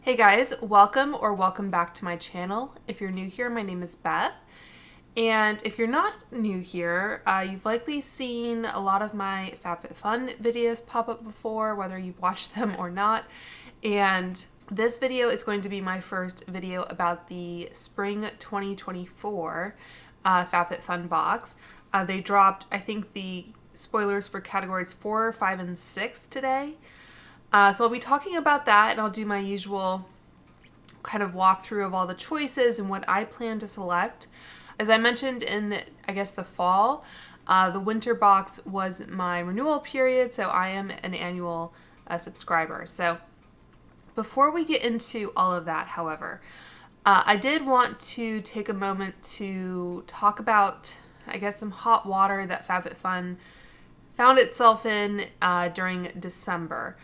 Hey guys, welcome back to my channel. If you're new here, my name is Beth. And if you're not new here, you've likely seen a lot of my FabFitFun videos pop up before, whether you've watched them or not. And this video is going to be my first video about the Spring 2024 FabFitFun box. They dropped, I think, the spoilers for categories 4, 5, and 6 today. So I'll be talking about that, and I'll do my usual kind of walkthrough of all the choices and what I plan to select. As I mentioned in, I guess, the fall, the winter box was my renewal period, so I am an annual subscriber. So before we get into all of that, however, I did want to take a moment to talk about, I guess, some hot water that FabFitFun found itself in during December.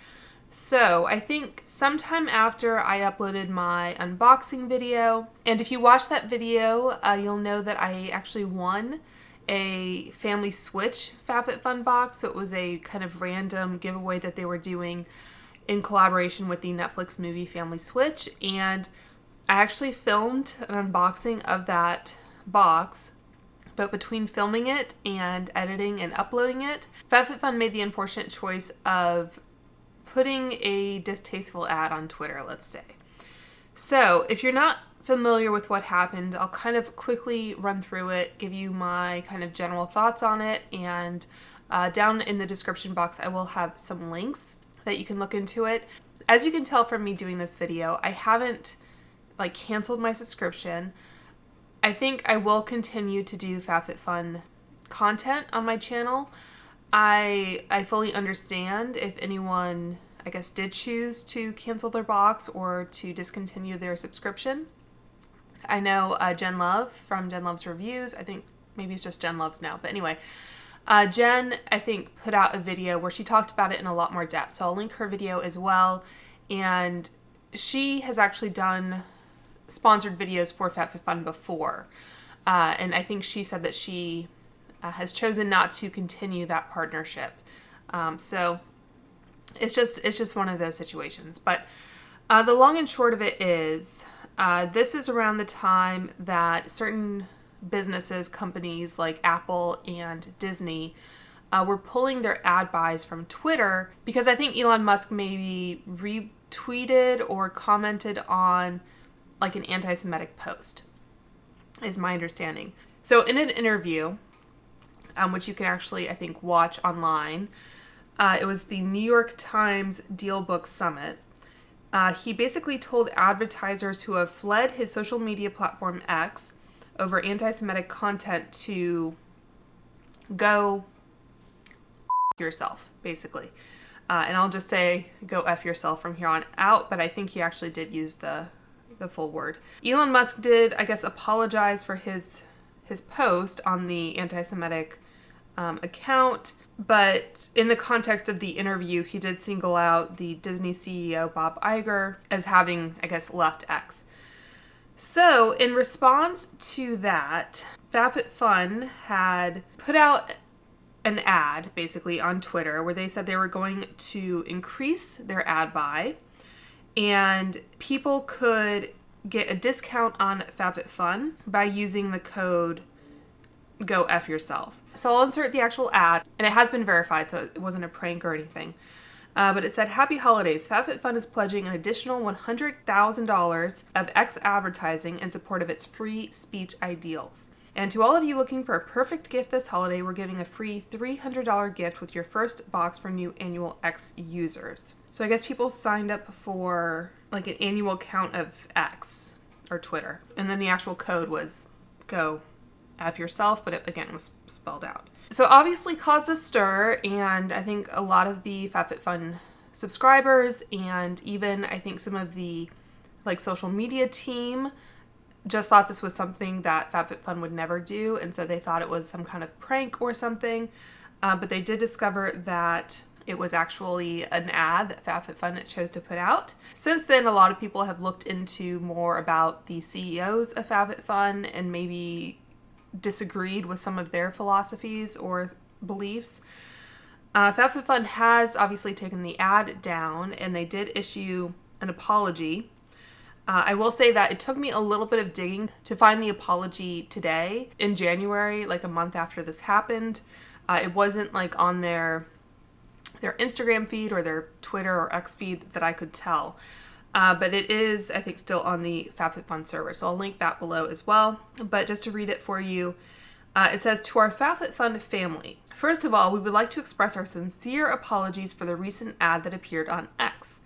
So I think sometime after I uploaded my unboxing video, and if you watch that video, you'll know that I actually won a Family Switch FabFitFun box. So it was a kind of random giveaway that they were doing in collaboration with the Netflix movie Family Switch. And I actually filmed an unboxing of that box, but between filming it and editing and uploading it, FabFitFun made the unfortunate choice of putting a distasteful ad on Twitter, let's say. So if you're not familiar with what happened, I'll kind of quickly run through it, give you my kind of general thoughts on it, and down in the description box I will have some links that you can look into it. As you can tell from me doing this video, I haven't canceled my subscription. I think I will continue to do FabFitFun content on my channel. I fully understand if anyone, I guess, did choose to cancel their box or to discontinue their subscription. I know Jen Love from Jen Love's Reviews, I think maybe it's just Jen Love's now, but anyway, Jen, I think, put out a video where she talked about it in a lot more depth, so I'll link her video as well. And she has actually done sponsored videos for FabFitFun before, and I think she said that she has chosen not to continue that partnership. So it's just one of those situations. But the long and short of it is, this is around the time that certain businesses, companies like Apple and Disney, were pulling their ad buys from Twitter because I think Elon Musk maybe retweeted or commented on an anti-Semitic post, is my understanding. So in an interview, which you can actually, I think, watch online, it was the New York Times Deal Book Summit. He basically told advertisers who have fled his social media platform X over anti-Semitic content to go F yourself, basically. And I'll just say go F yourself from here on out, but I think he actually did use the full word. Elon Musk did, I guess, apologize for his post on the anti-Semitic account, but in the context of the interview, he did single out the Disney CEO Bob Iger as having, I guess, left X. So in response to that, FabFitFun had put out an ad basically on Twitter where they said they were going to increase their ad buy and people could get a discount on FabFitFun by using the code Go F Yourself. So I'll insert the actual ad, and it has been verified, so it wasn't a prank or anything. But it said, "Happy holidays. FabFitFun is pledging an additional $100,000 of X advertising in support of its free speech ideals. And to all of you looking for a perfect gift this holiday, we're giving a free $300 gift with your first box for new annual X users." So I guess people signed up for an annual count of X or Twitter, and then the actual code was Go F Yourself, but it again was spelled out. So obviously caused a stir, and I think a lot of the FabFitFun subscribers and even I think some of the social media team just thought this was something that FabFitFun would never do, and so they thought it was some kind of prank or something, but they did discover that it was actually an ad that FabFitFun chose to put out. Since then, a lot of people have looked into more about the CEOs of FabFitFun and maybe disagreed with some of their philosophies or beliefs. FabFitFun has obviously taken the ad down, and they did issue an apology I will say that it took me a little bit of digging to find the apology today in January, like a month after this happened. It wasn't like on their Instagram feed or their Twitter or X feed that I could tell. But it is, I think, still on the FabFitFun server. So I'll link that below as well. But just to read it for you, it says, "To our FabFitFun family, first of all, we would like to express our sincere apologies for the recent ad that appeared on X.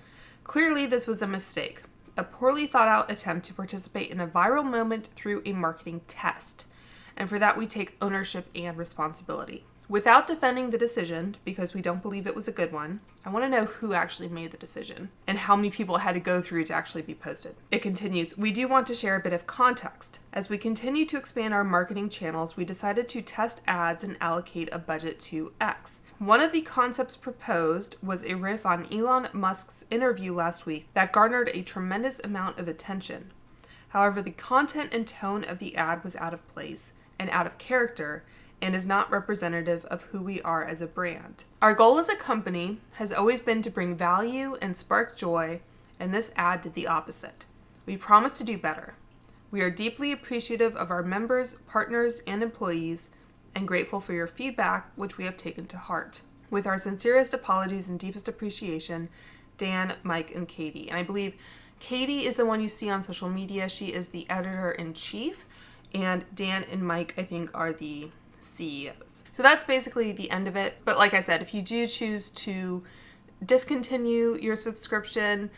Clearly, this was a mistake, a poorly thought out attempt to participate in a viral moment through a marketing test. And for that, we take ownership and responsibility. Without defending the decision, because we don't believe it was a good one, I want to know who actually made the decision and how many people had to go through to actually be posted." It continues, "We do want to share a bit of context. As we continue to expand our marketing channels, we decided to test ads and allocate a budget to X. One of the concepts proposed was a riff on Elon Musk's interview last week that garnered a tremendous amount of attention. However, the content and tone of the ad was out of place and out of character, and is not representative of who we are as a brand. Our goal as a company has always been to bring value and spark joy, and this ad did the opposite. We promise to do better. We are deeply appreciative of our members, partners, and employees, and grateful for your feedback, which we have taken to heart. With our sincerest apologies and deepest appreciation, Dan, Mike, and Katie." And I believe Katie is the one you see on social media. She is the editor-in-chief, and Dan and Mike, I think, are the CEOs. So that's basically the end of it. But like I said, if you do choose to discontinue your subscription,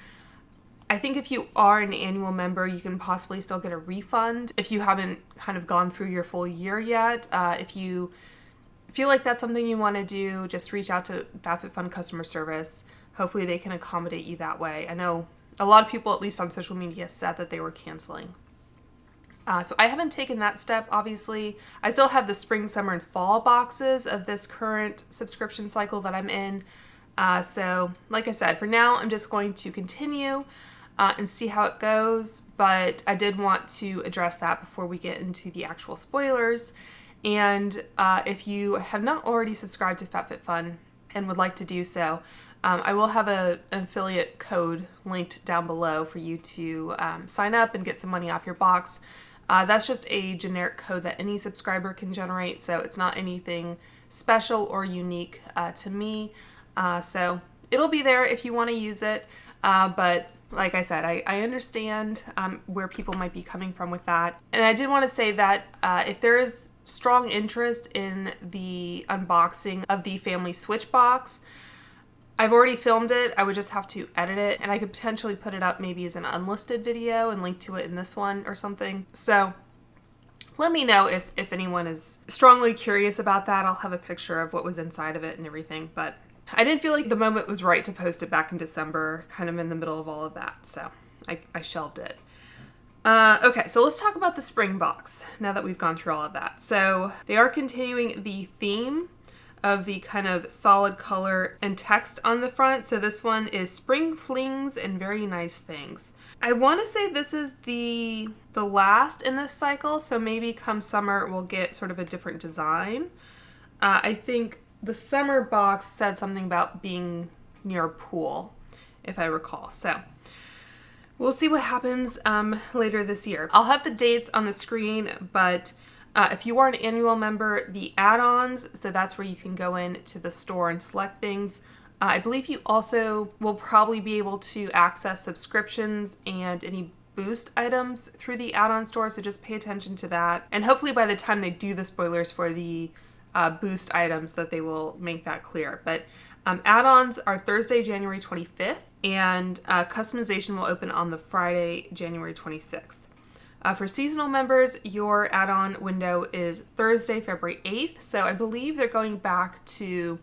I think if you are an annual member, you can possibly still get a refund if you haven't kind of gone through your full year yet. If you feel like that's something you want to do, just reach out to FabFitFun customer service. Hopefully they can accommodate you that way. I know a lot of people, at least on social media, said that they were canceling. So I haven't taken that step, obviously. I still have the spring, summer, and fall boxes of this current subscription cycle that I'm in. So like I said, for now, I'm just going to continue and see how it goes. But I did want to address that before we get into the actual spoilers. And if you have not already subscribed to FabFitFun and would like to do so, I will have an affiliate code linked down below for you to sign up and get some money off your box. That's just a generic code that any subscriber can generate, so it's not anything special or unique to me. So it'll be there if you want to use it, but like I said, I understand where people might be coming from with that. And I did want to say that if there is strong interest in the unboxing of the family switch box, I've already filmed it. I would just have to edit it, and I could potentially put it up maybe as an unlisted video and link to it in this one or something. So let me know if anyone is strongly curious about that. I'll have a picture of what was inside of it and everything, but I didn't feel like the moment was right to post it back in December, kind of in the middle of all of that, so I shelved it. Okay, so let's talk about the spring box now that we've gone through all of that. So they are continuing the theme of the kind of solid color and text on the front. So this one is Spring Flings and Very Nice Things. I want to say this is the last in this cycle, so maybe come summer we'll get sort of a different design. I think the summer box said something about being near a pool, if I recall. So we'll see what happens later this year. I'll have the dates on the screen, but if you are an annual member, the add-ons, so that's where you can go in to the store and select things. I believe you also will probably be able to access subscriptions and any boost items through the add-on store, so just pay attention to that. And hopefully by the time they do the spoilers for the boost items that they will make that clear. But add-ons are Thursday, January 25th, and customization will open on the Friday, January 26th. For seasonal members, your add-on window is Thursday, February 8th. So I believe they're going back to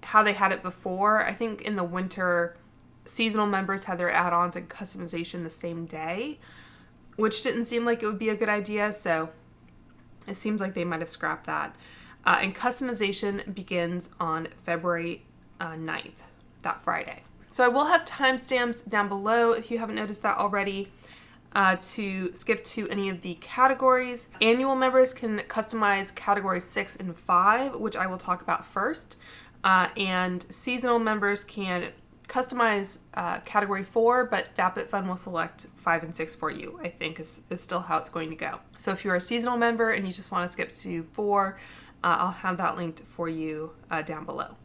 how they had it before. I think in the winter, seasonal members had their add-ons and customization the same day, which didn't seem like it would be a good idea. So it seems like they might have scrapped that. And customization begins on February 9th, that Friday. So I will have timestamps down below if you haven't noticed that already. To skip to any of the categories. Annual members can customize categories 6 and 5, which I will talk about first. And seasonal members can customize category 4, but FabFitFun will select 5 and 6 for you, I think is still how it's going to go. So if you're a seasonal member and you just want to skip to 4, I'll have that linked for you down below.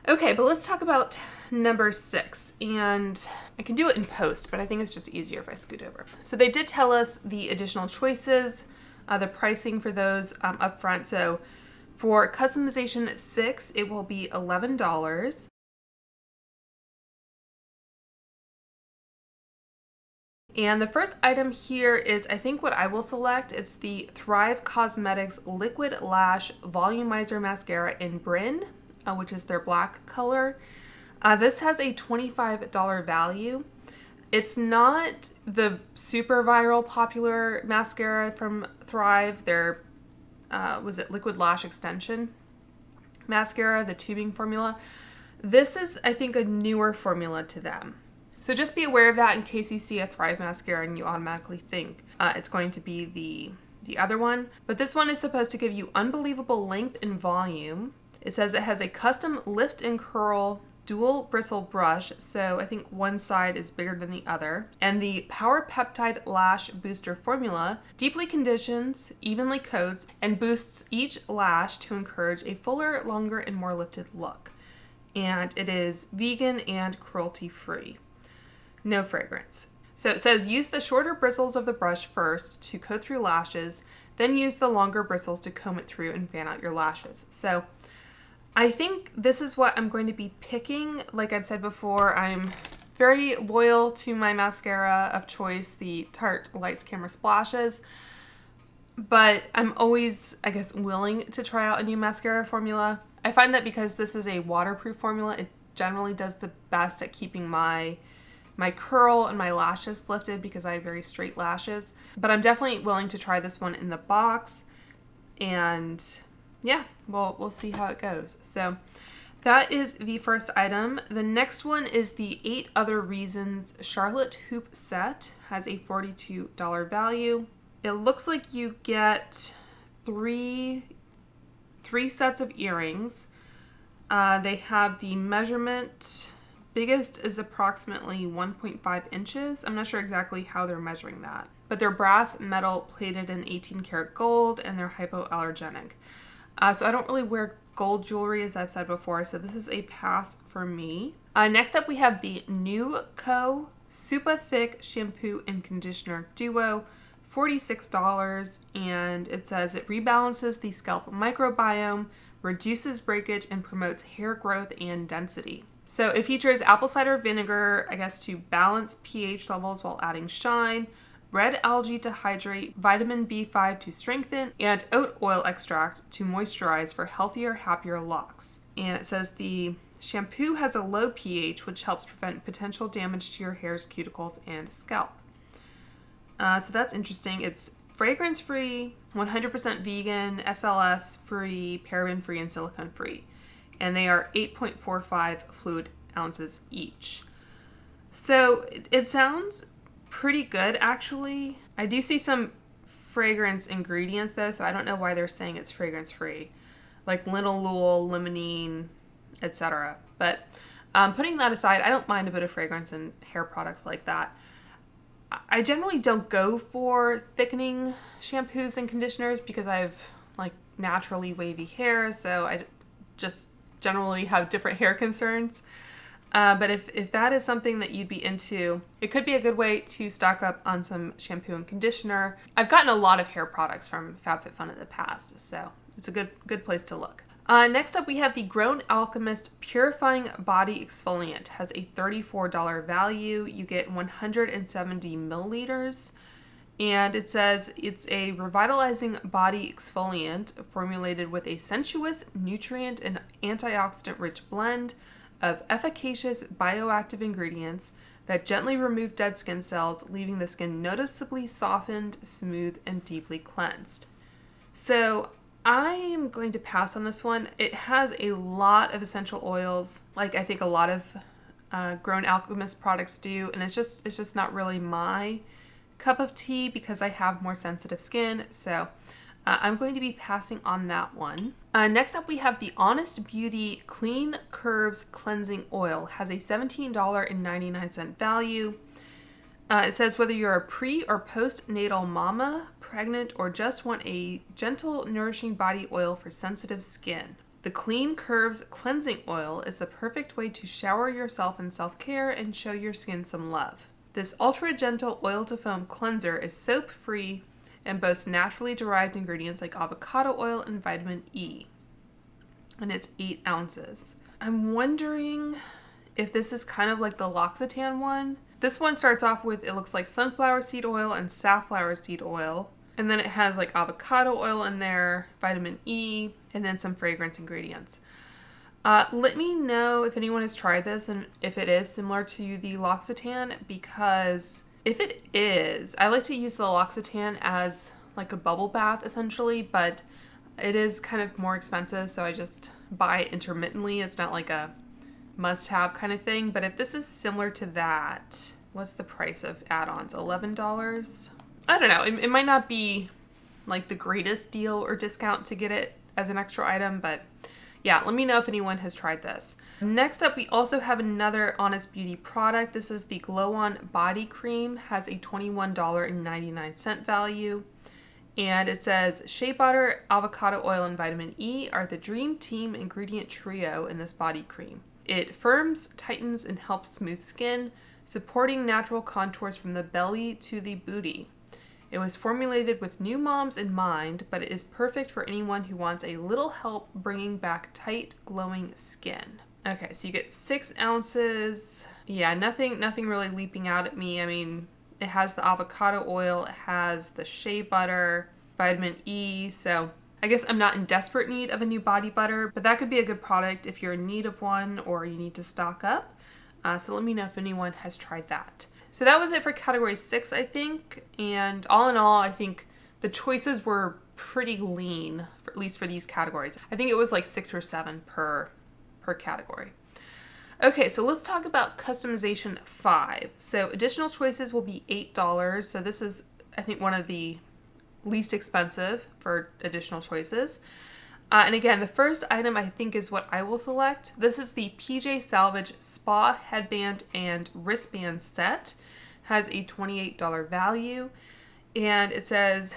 Okay, but let's talk about number 6, and I can do it in post, but I think it's just easier if I scoot over. So they did tell us the additional choices, the pricing for those up front. So for customization 6, it will be $11. And the first item here is, I think what I will select, it's the Thrive Cosmetics Liquid Lash Volumizer Mascara in Bryn, which is their black color. This has a $25 value. It's not the super viral popular mascara from Thrive. Their, was it Liquid Lash Extension mascara, the tubing formula. This is, I think, a newer formula to them. So just be aware of that in case you see a Thrive mascara and you automatically think it's going to be the other one. But this one is supposed to give you unbelievable length and volume. It says it has a custom lift and curl dual bristle brush, so I think one side is bigger than the other. And the Power Peptide Lash Booster formula deeply conditions, evenly coats, and boosts each lash to encourage a fuller, longer, and more lifted look. And it is vegan and cruelty-free. No fragrance. So it says use the shorter bristles of the brush first to coat through lashes, then use the longer bristles to comb it through and fan out your lashes. So I think this is what I'm going to be picking. Like I've said before, I'm very loyal to my mascara of choice, the Tarte Lights Camera Splashes. But I'm always, I guess, willing to try out a new mascara formula. I find that because this is a waterproof formula, it generally does the best at keeping my curl and my lashes lifted because I have very straight lashes. But I'm definitely willing to try this one in the box, and yeah, we'll see how it goes. So that is the first item. The next one is the 8 Other Reasons Charlotte Hoop Set. Has a $42 value. It looks like you get three sets of earrings. They have the measurement. Biggest is approximately 1.5 inches. I'm not sure exactly how they're measuring that. But they're brass metal plated in 18 karat gold, and they're hypoallergenic. So I don't really wear gold jewelry, as I've said before, so this is a pass for me. Next up we have the NewCo Super Thick Shampoo and Conditioner Duo, $46, and it says it rebalances the scalp microbiome, reduces breakage, and promotes hair growth and density. So it features apple cider vinegar, I guess, to balance pH levels while adding shine, red algae to hydrate, vitamin B5 to strengthen, and oat oil extract to moisturize for healthier, happier locks. And it says the shampoo has a low pH, which helps prevent potential damage to your hair's cuticles and scalp. So that's interesting. It's fragrance-free, 100% vegan, SLS-free, paraben-free, and silicone-free. And they are 8.45 fluid ounces each. So it sounds pretty good, actually. I do see some fragrance ingredients though, so I don't know why they're saying it's fragrance free, like linalool, limonene, etc. But putting that aside, I don't mind a bit of fragrance in hair products like that. I generally don't go for thickening shampoos and conditioners because I have like naturally wavy hair, so I just generally have different hair concerns. But if that is something that you'd be into, it could be a good way to stock up on some shampoo and conditioner. I've gotten a lot of hair products from FabFitFun in the past, so it's a good place to look. Next up, we have the Grown Alchemist Purifying Body Exfoliant. Has a $34 value. You get 170 milliliters. And it says it's a revitalizing body exfoliant formulated with a sensuous, nutrient, and antioxidant-rich blend of efficacious bioactive ingredients that gently remove dead skin cells, leaving the skin noticeably softened, smooth, and deeply cleansed. So I am going to pass on this one. It has a lot of essential oils, like I think a lot of Grown Alchemist products do, and it's just not really my cup of tea because I have more sensitive skin. So I'm going to be passing on that one. Next up, we have the Honest Beauty Clean Curves Cleansing Oil. Has a $17.99 value. It says whether you're a pre or postnatal mama, pregnant, or just want a gentle, nourishing body oil for sensitive skin. The Clean Curves Cleansing Oil is the perfect way to shower yourself in self-care and show your skin some love. This ultra-gentle oil-to-foam cleanser is soap-free and boasts naturally derived ingredients like avocado oil and vitamin E. And it's 8 ounces. I'm wondering if this is kind of like the L'Occitane one. This one starts off with, it looks like sunflower seed oil and safflower seed oil. And then it has like avocado oil in there, vitamin E, and then some fragrance ingredients. Let me know if anyone has tried this and if it is similar to the L'Occitane, because if it is, I like to use the L'Occitane as like a bubble bath essentially, but it is kind of more expensive, so I just buy it intermittently. It's not like a must-have kind of thing, but if this is similar to that, what's the price of add-ons? $11? I don't know. It might not be like the greatest deal or discount to get it as an extra item, but yeah, let me know if anyone has tried this. Next up, we also have another Honest Beauty product. This is the Glow On Body Cream. Has a $21.99 value. And it says shea butter, avocado oil, and vitamin E are the dream team ingredient trio in this body cream. It firms, tightens, and helps smooth skin, supporting natural contours from the belly to the booty. It was formulated with new moms in mind, but it is perfect for anyone who wants a little help bringing back tight, glowing skin. Okay, so you get 6 ounces. Yeah, nothing really leaping out at me. I mean, it has the avocado oil, it has the shea butter, vitamin E, so I guess I'm not in desperate need of a new body butter, but that could be a good product if you're in need of one or you need to stock up. So let me know if anyone has tried that. So that was it for category 6, I think. And all in all, I think the choices were pretty lean, at least for these categories. I think it was like 6 or 7 per category. Okay, so let's talk about customization 5. So additional choices will be $8. So this is, I think, one of the least expensive for additional choices. And again, the first item I think is what I will select. This is the PJ Salvage Spa Headband and Wristband Set. Has a $28 value. And it says,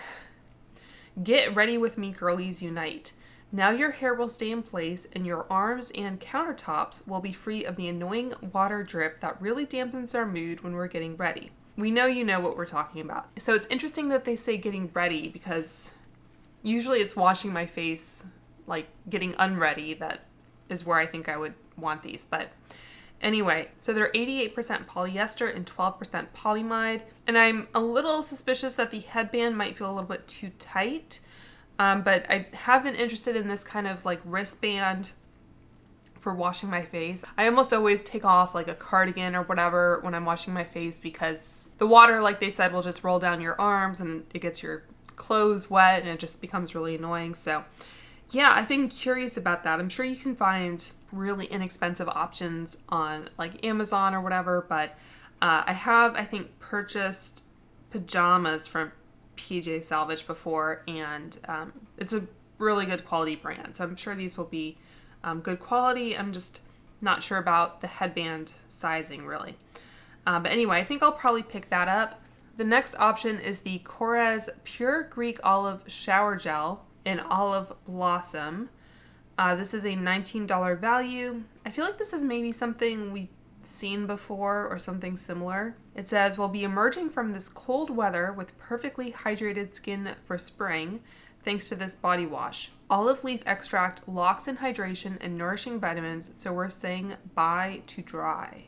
"Get ready with me, girlies unite. Now your hair will stay in place and your arms and countertops will be free of the annoying water drip that really dampens our mood when we're getting ready." We know you know what we're talking about. So it's interesting that they say getting ready, because usually it's washing my face, like getting unready, that is where I think I would want these. But anyway, so they're 88% polyester and 12% polyamide. And I'm a little suspicious that the headband might feel a little bit too tight. But I have been interested in this kind of like wristband for washing my face. I almost always take off like a cardigan or whatever when I'm washing my face, because the water, like they said, will just roll down your arms and it gets your clothes wet and it just becomes really annoying. So yeah, I've been curious about that. I'm sure you can find really inexpensive options on like Amazon or whatever, but I have, I think, purchased pajamas from PJ Salvage before, and it's a really good quality brand. So I'm sure these will be good quality. I'm just not sure about the headband sizing really. But anyway, I think I'll probably pick that up. The next option is the Korres Pure Greek Olive Shower Gel in Olive Blossom. This is a $19 value. I feel like this is maybe something we've seen before or something similar. It says, "We'll be emerging from this cold weather with perfectly hydrated skin for spring thanks to this body wash. Olive leaf extract locks in hydration and nourishing vitamins, so we're saying bye to dry."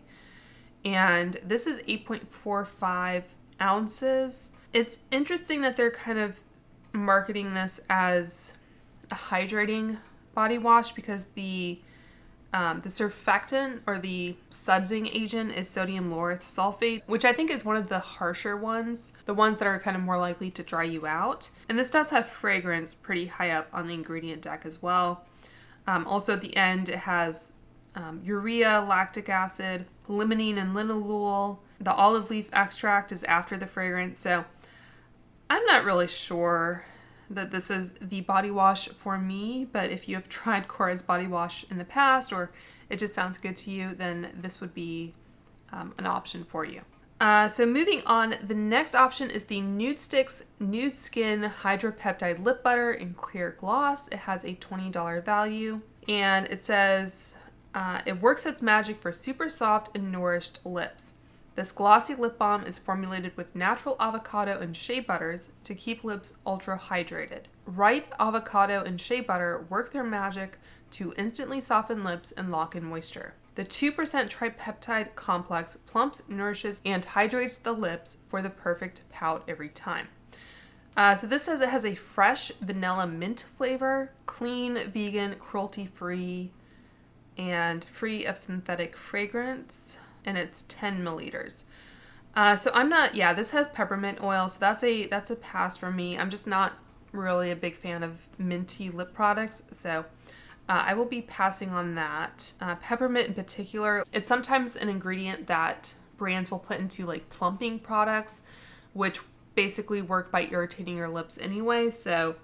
And this is 8.45 ounces. It's interesting that they're kind of marketing this as a hydrating body wash, because the surfactant or the sudsing agent is sodium lauryl sulfate, which I think is one of the harsher ones, the ones that are kind of more likely to dry you out. And this does have fragrance pretty high up on the ingredient deck as well. Also at the end, it has urea, lactic acid, limonene, and linalool. The olive leaf extract is after the fragrance, so I'm not really sure that this is the body wash for me, but if you have tried Korra's body wash in the past or it just sounds good to you, then this would be an option for you. So moving on, the next option is the Nude Sticks Nude Skin Hydropeptide Lip Butter in Clear Gloss. It has a $20 value, and it says it works its magic for super soft and nourished lips. This glossy lip balm is formulated with natural avocado and shea butters to keep lips ultra hydrated. Ripe avocado and shea butter work their magic to instantly soften lips and lock in moisture. The 2% tripeptide complex plumps, nourishes, and hydrates the lips for the perfect pout every time. So this says it has a fresh vanilla mint flavor, clean, vegan, cruelty-free, and free of synthetic fragrance, and it's 10 milliliters. So I'm not, this has peppermint oil, so that's a pass for me. I'm just not really a big fan of minty lip products, so I will be passing on that. Peppermint in particular, it's sometimes an ingredient that brands will put into like plumping products, which basically work by irritating your lips anyway. So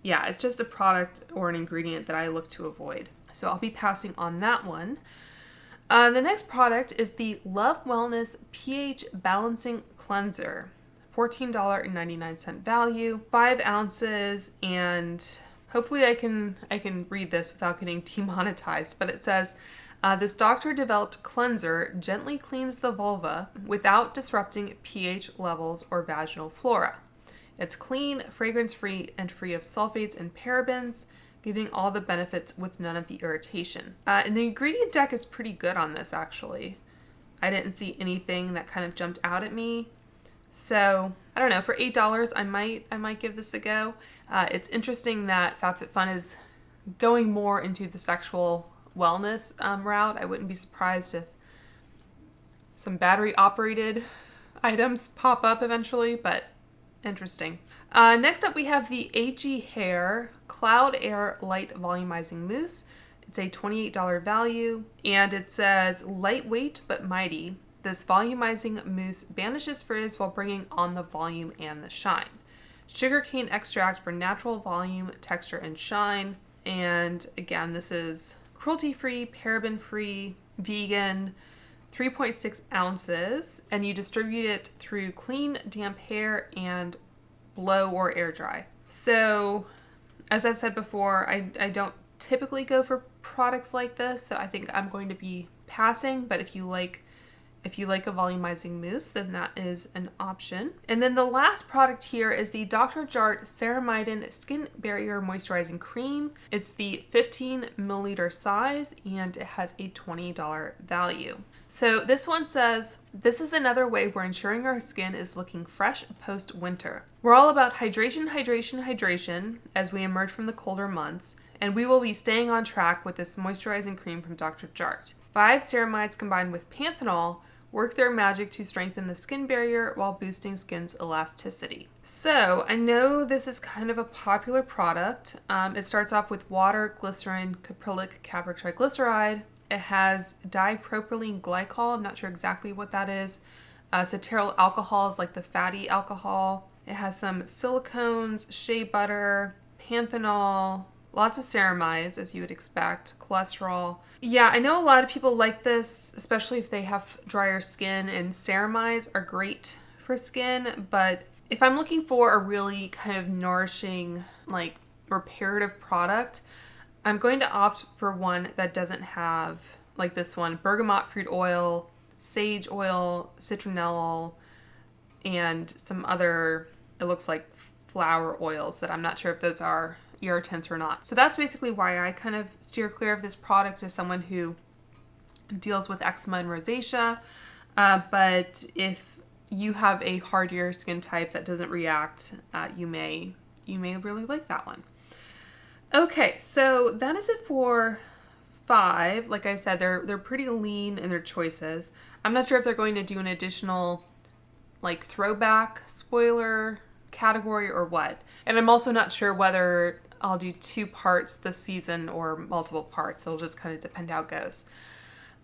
yeah, it's just a product or an ingredient that I look to avoid. So I'll be passing on that one. The next product is the Love Wellness pH Balancing Cleanser. $14.99 value, 5 ounces, and hopefully I can read this without getting demonetized, but it says, this doctor-developed cleanser gently cleans the vulva without disrupting pH levels or vaginal flora. It's clean, fragrance-free, and free of sulfates and parabens, giving all the benefits with none of the irritation. And the ingredient deck is pretty good on this, actually. I didn't see anything that kind of jumped out at me. So, I don't know, for $8, I might give this a go. It's interesting that FabFitFun is going more into the sexual wellness route. I wouldn't be surprised if some battery-operated items pop up eventually, but interesting. Next up, we have the AG Hair Cloud Air Light Volumizing Mousse. It's a $28 value, and it says, lightweight but mighty. This volumizing mousse banishes frizz while bringing on the volume and the shine. Sugarcane extract for natural volume, texture, and shine. And again, this is cruelty-free, paraben-free, vegan, 3.6 ounces, and you distribute it through clean, damp hair and blow or air dry. So, as I've said before, I don't typically go for products like this, so I think I'm going to be passing, but if you like a volumizing mousse, then that is an option. And then the last product here is the Dr. Jart Ceramidin Skin Barrier Moisturizing Cream. It's the 15 milliliter size, and it has a $20 value. So this one says, this is another way we're ensuring our skin is looking fresh post-winter. We're all about hydration, hydration, hydration as we emerge from the colder months, and we will be staying on track with this moisturizing cream from Dr. Jart. 5 ceramides combined with panthenol work their magic to strengthen the skin barrier while boosting skin's elasticity. So I know this is kind of a popular product. It starts off with water, glycerin, caprylic capric triglyceride. It has dipropylene glycol. I'm not sure exactly what that is. Cetearyl alcohol is like the fatty alcohol. It has some silicones, shea butter, panthenol, lots of ceramides, as you would expect, cholesterol. Yeah, I know a lot of people like this, especially if they have drier skin, and ceramides are great for skin, but if I'm looking for a really kind of nourishing, like, reparative product, I'm going to opt for one that doesn't have, like this one, bergamot fruit oil, sage oil, citronellol, and some other, it looks like flower oils that I'm not sure if those are irritants or not. So that's basically why I kind of steer clear of this product as someone who deals with eczema and rosacea. But if you have a hardier skin type that doesn't react, you may really like that one. Okay, so that is it for 5. Like I said, they're pretty lean in their choices. I'm not sure if they're going to do an additional like throwback spoiler category or what. And I'm also not sure whether I'll do 2 parts this season or multiple parts. It'll just kind of depend how it goes.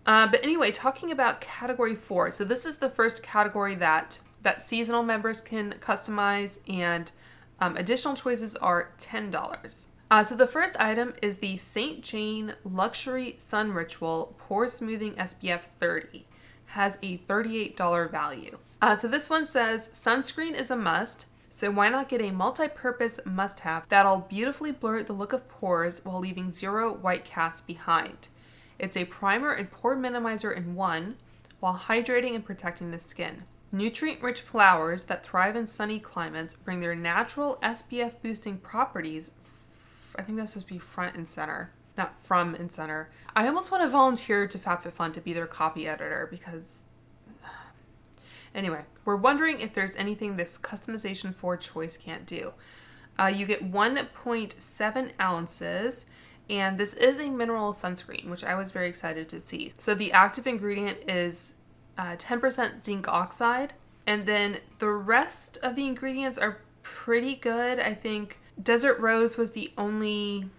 But anyway, talking about category 4. So this is the first category that seasonal members can customize, and Additional choices are $10. So the first item is the St. Jane Luxury Sun Ritual Pore Smoothing SPF 30. Has a $38 value. So this one says, sunscreen is a must, so why not get a multi-purpose must-have that'll beautifully blur the look of pores while leaving zero white cast behind. It's a primer and pore minimizer in one, while hydrating and protecting the skin. Nutrient-rich flowers that thrive in sunny climates bring their natural SPF-boosting properties. I think that's supposed to be front and center, not from and center. I almost want to volunteer to FabFitFun to be their copy editor because... Anyway, we're wondering if there's anything this customization for choice can't do. You get 1.7 ounces, and this is a mineral sunscreen, which I was very excited to see. So the active ingredient is 10% zinc oxide, and then the rest of the ingredients are pretty good. I think Desert Rose was the only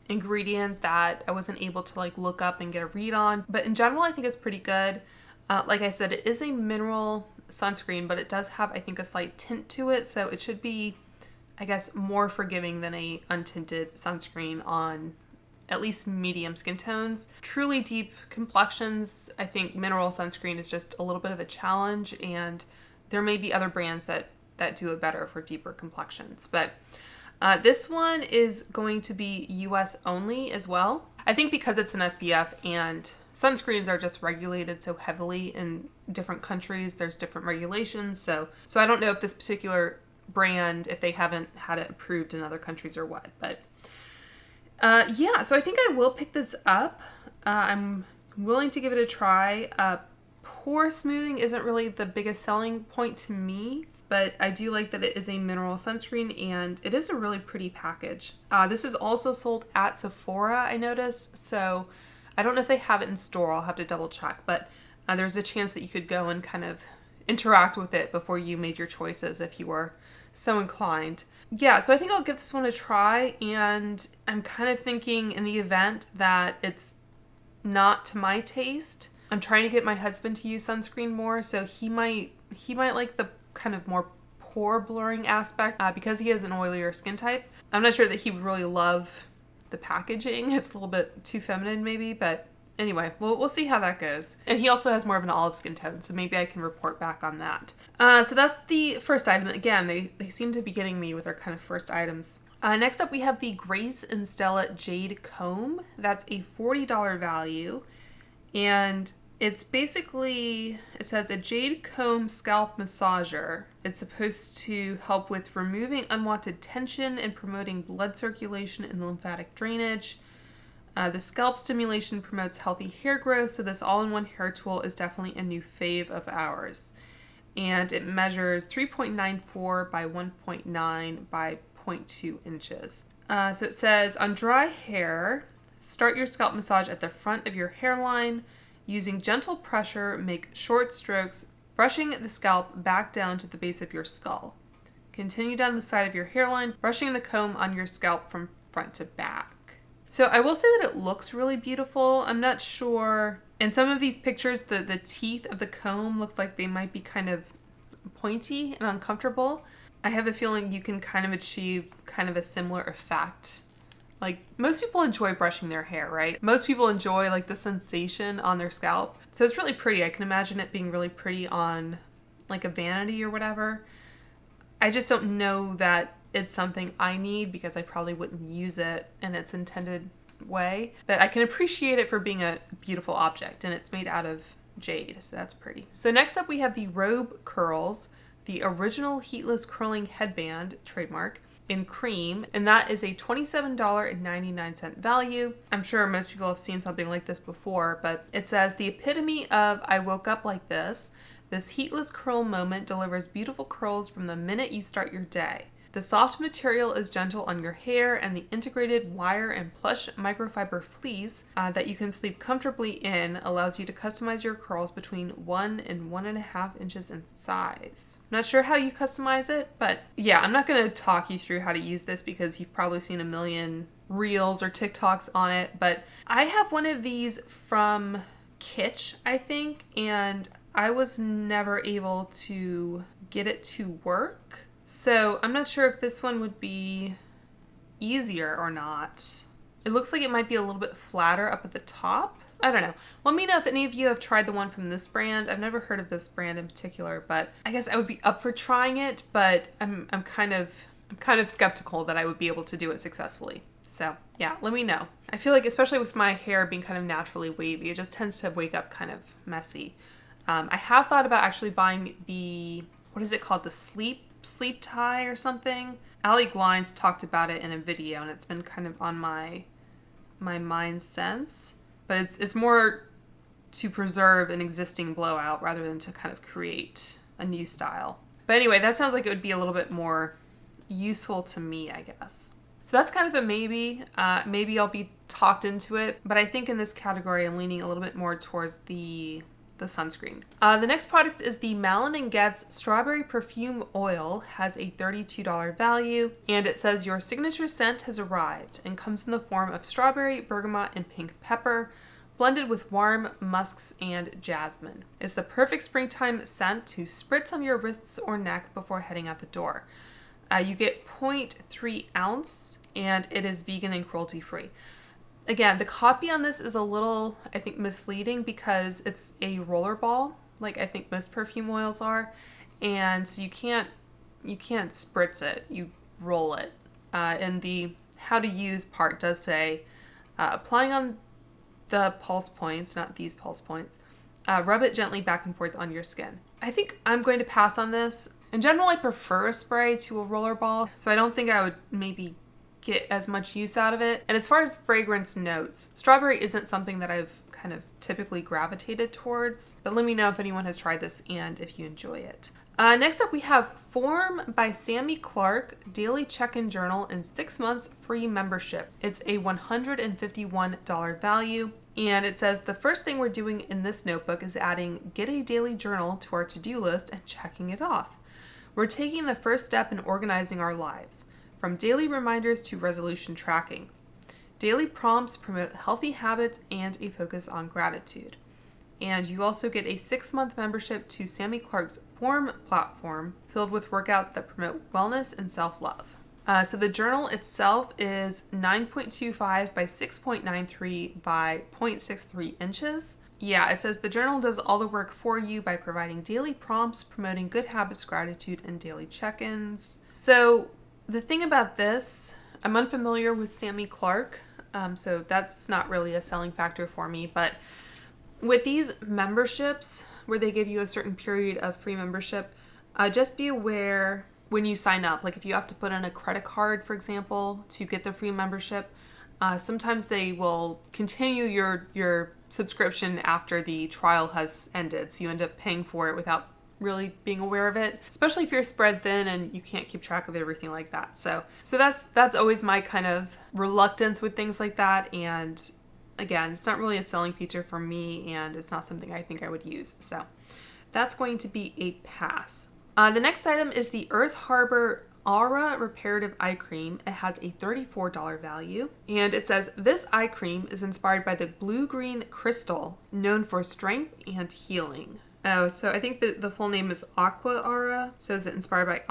ingredient that I wasn't able to like look up and get a read on, but in general I think it's pretty good. Like I said, it is a mineral sunscreen, but it does have, I think, a slight tint to it, so it should be, I guess, more forgiving than a untinted sunscreen on at least medium skin tones. Truly deep complexions, I think mineral sunscreen is just a little bit of a challenge, and there may be other brands that do it better for deeper complexions. But this one is going to be US only as well. I think because it's an SPF and sunscreens are just regulated so heavily in different countries, there's different regulations. So I don't know if this particular brand, if they haven't had it approved in other countries or what, but yeah, so I think I will pick this up. I'm willing to give it a try. Pore smoothing isn't really the biggest selling point to me, but I do like that it is a mineral sunscreen and it is a really pretty package. This is also sold at Sephora, I noticed, so I don't know if they have it in store. I'll have to double check, but there's a chance that you could go and kind of interact with it before you made your choices if you were so inclined. Yeah, so I think I'll give this one a try, and I'm kind of thinking in the event that it's not to my taste, I'm trying to get my husband to use sunscreen more, so he might like the kind of more pore blurring aspect because he has an oilier skin type. I'm not sure that he would really love the packaging. It's a little bit too feminine maybe, but anyway, we'll see how that goes. And he also has more of an olive skin tone, so maybe I can report back on that. So that's the first item. Again, they seem to be getting me with their kind of first items. Next up, we have the Grace and Stella Jade Comb. That's a $40 value, and it's basically, it says a jade comb scalp massager. It's supposed to help with removing unwanted tension and promoting blood circulation and lymphatic drainage. The scalp stimulation promotes healthy hair growth, so this all-in-one hair tool is definitely a new fave of ours. And it measures 3.94 by 1.9 by 0.2 inches. So it says, on dry hair, start your scalp massage at the front of your hairline. Using gentle pressure, make short strokes, brushing the scalp back down to the base of your skull. Continue down the side of your hairline, brushing the comb on your scalp from front to back. So I will say that it looks really beautiful. I'm not sure. In some of these pictures, the teeth of the comb look like they might be kind of pointy and uncomfortable. I have a feeling you can kind of achieve kind of a similar effect. Like, most people enjoy brushing their hair, right? Most people enjoy like the sensation on their scalp. So it's really pretty. I can imagine it being really pretty on like a vanity or whatever. I just don't know that it's something I need because I probably wouldn't use it in its intended way. But I can appreciate it for being a beautiful object, and it's made out of jade, so that's pretty. So next up we have the Robe Curls, the original heatless curling headband, trademark, in cream, and that is a $27.99 value. I'm sure most people have seen something like this before, but it says the epitome of I woke up like this. This heatless curl moment delivers beautiful curls from the minute you start your day. The soft material is gentle on your hair, and the integrated wire and plush microfiber fleece that you can sleep comfortably in allows you to customize your curls between 1 and 1.5 inches in size. I'm not sure how you customize it, but yeah, I'm not going to talk you through how to use this because you've probably seen a million reels or TikToks on it, but I have one of these from Kitsch, I think, and I was never able to get it to work. So I'm not sure if this one would be easier or not. It looks like it might be a little bit flatter up at the top. I don't know. Let me know if any of you have tried the one from this brand. I've never heard of this brand in particular, but I guess I would be up for trying it, but I'm kind of skeptical that I would be able to do it successfully. So yeah, let me know. I feel like, especially with my hair being kind of naturally wavy, it just tends to wake up kind of messy. I have thought about actually buying the, what is it called? The sleep tie or something. Allie Glines talked about it in a video, and it's been kind of on my mind since. But it's more to preserve an existing blowout rather than to kind of create a new style. But anyway, that sounds like it would be a little bit more useful to me, I guess. So that's kind of a maybe. Maybe I'll be talked into it, but I think in this category I'm leaning a little bit more towards the sunscreen. The next product is the Malin & Getz Strawberry Perfume Oil. Has a $32 value, and it says your signature scent has arrived and comes in the form of strawberry, bergamot, and pink pepper, blended with warm musks and jasmine. It's the perfect springtime scent to spritz on your wrists or neck before heading out the door. You get 0.3 ounce, and it is vegan and cruelty-free. Again, the copy on this is a little, I think, misleading because it's a roller ball, like I think most perfume oils are, and so you can't spritz it, you roll it. And the how to use part does say, applying on the pulse points, not these pulse points, rub it gently back and forth on your skin. I think I'm going to pass on this. In general, I prefer a spray to a roller ball, so I don't think I would maybe get as much use out of it. And as far as fragrance notes, strawberry isn't something that I've kind of typically gravitated towards, but let me know if anyone has tried this and if you enjoy it. Next up, we have Form by Sammy Clark Daily Check-in Journal and 6 months free membership. It's a $151 value, and it says the first thing we're doing in this notebook is adding Get a Daily Journal to our to-do list and checking it off. We're taking the first step in organizing our lives, from daily reminders to resolution tracking. Daily prompts promote healthy habits and a focus on gratitude. And you also get a 6-month membership to Sammy Clark's Form platform filled with workouts that promote wellness and self-love. So the journal itself is 9.25 by 6.93 by 0.63 inches. Yeah, it says the journal does all the work for you by providing daily prompts, promoting good habits, gratitude, and daily check-ins. So the thing about this, I'm unfamiliar with Sammy Clark, so that's not really a selling factor for me. But with these memberships, where they give you a certain period of free membership, just be aware when you sign up. Like if you have to put in a credit card, for example, to get the free membership, sometimes they will continue your subscription after the trial has ended. So you end up paying for it without really being aware of it, especially if you're spread thin and you can't keep track of everything like that. So that's always my kind of reluctance with things like that. And again, it's not really a selling feature for me, and it's not something I think I would use. So that's going to be a pass. The next item is the Earth Harbor Aura Reparative Eye Cream. It has a $34 value, and it says this eye cream is inspired by the blue-green crystal, known for strength and healing. Oh, so I think the full name is Aqua Aura. So is it inspired by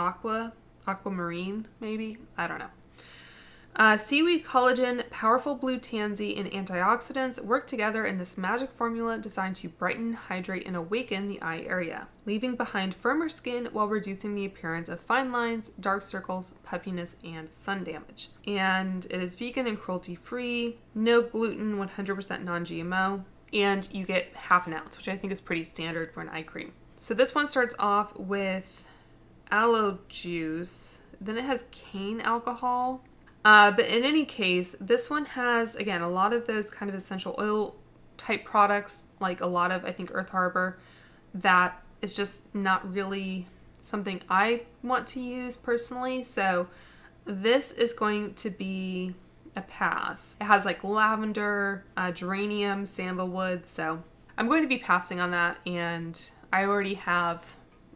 aquamarine, maybe? I don't know. Seaweed collagen, powerful blue tansy, and antioxidants work together in this magic formula designed to brighten, hydrate, and awaken the eye area, leaving behind firmer skin while reducing the appearance of fine lines, dark circles, puffiness, and sun damage. And it is vegan and cruelty-free, no gluten, 100% non-GMO, and you get half an ounce, which I think is pretty standard for an eye cream. So this one starts off with aloe juice, then it has cane alcohol. But in any case, this one has, again, a lot of those kind of essential oil type products, like a lot of, I think, Earth Harbor, that is just not really something I want to use personally. So this is going to be a pass. It has like lavender, geranium, sandalwood. So I'm going to be passing on that, and I already have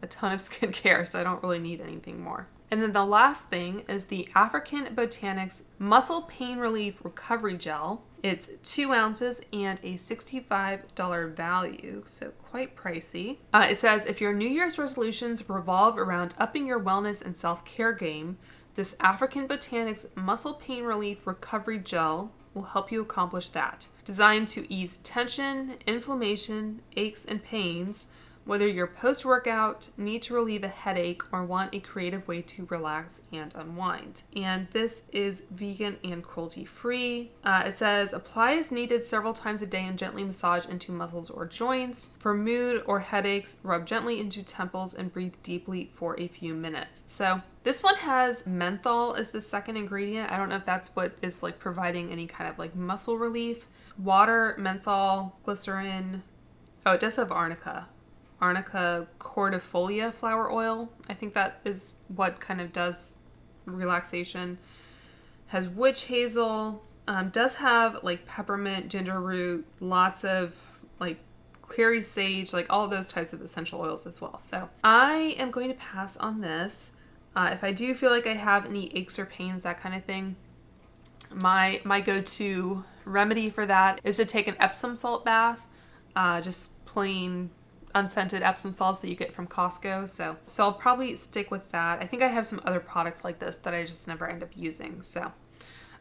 a ton of skincare, so I don't really need anything more. And then the last thing is the African Botanics Muscle Pain Relief Recovery Gel. It's 2 ounces and a $65 value, so quite pricey. It says, if your New Year's resolutions revolve around upping your wellness and self-care game, this African Botanics Muscle Pain Relief Recovery Gel will help you accomplish that. Designed to ease tension, inflammation, aches, and pains, whether you're post-workout, need to relieve a headache, or want a creative way to relax and unwind. And this is vegan and cruelty-free. It says, apply as needed several times a day and gently massage into muscles or joints. For mood or headaches, rub gently into temples and breathe deeply for a few minutes. So this one has menthol as the second ingredient. I don't know if that's what is like providing any kind of like muscle relief. Water, menthol, glycerin. Oh, it does have arnica. Arnica cordifolia flower oil. I think that is what kind of does relaxation. Has witch hazel. Does have like peppermint, ginger root, lots of like clary sage, like all those types of essential oils as well. So I am going to pass on this. If I do feel like I have any aches or pains, that kind of thing, my go-to remedy for that is to take an Epsom salt bath, just plain unscented Epsom salts that you get from Costco. So I'll probably stick with that. I think I have some other products like this that I just never end up using. So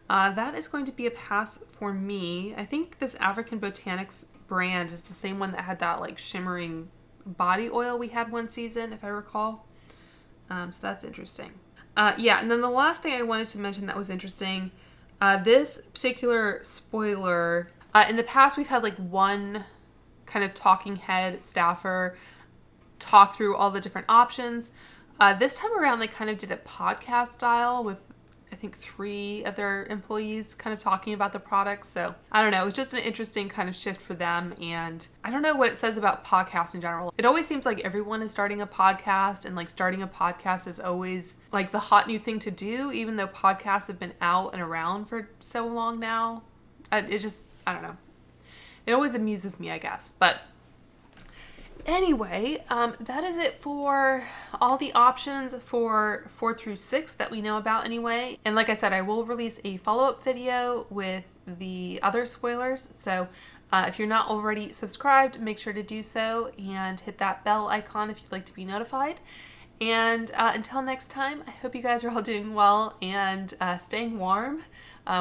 that is going to be a pass for me. I think this African Botanics brand is the same one that had that like shimmering body oil we had one season, if I recall. So that's interesting. Yeah, and then the last thing I wanted to mention that was interesting, this particular spoiler, in the past we've had like one kind of talking head staffer talk through all the different options. This time around, they kind of did it podcast style with, I think, 3 of their employees kind of talking about the product. So I don't know, it was just an interesting kind of shift for them. And I don't know what it says about podcasts in general. It always seems like everyone is starting a podcast, and like starting a podcast is always like the hot new thing to do, even though podcasts have been out and around for so long now. I don't know. It always amuses me, I guess. But anyway, that is it for all the options for 4 through 6 that we know about anyway. And like I said, I will release a follow-up video with the other spoilers. So if you're not already subscribed, make sure to do so and hit that bell icon if you'd like to be notified. And until next time, I hope you guys are all doing well and staying warm.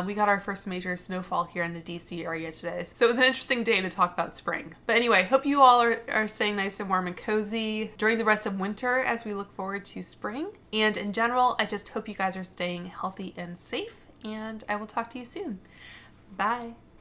We got our first major snowfall here in the DC area today. So it was an interesting day to talk about spring. But anyway, hope you all are staying nice and warm and cozy during the rest of winter as we look forward to spring. And in general, I just hope you guys are staying healthy and safe, and I will talk to you soon. Bye.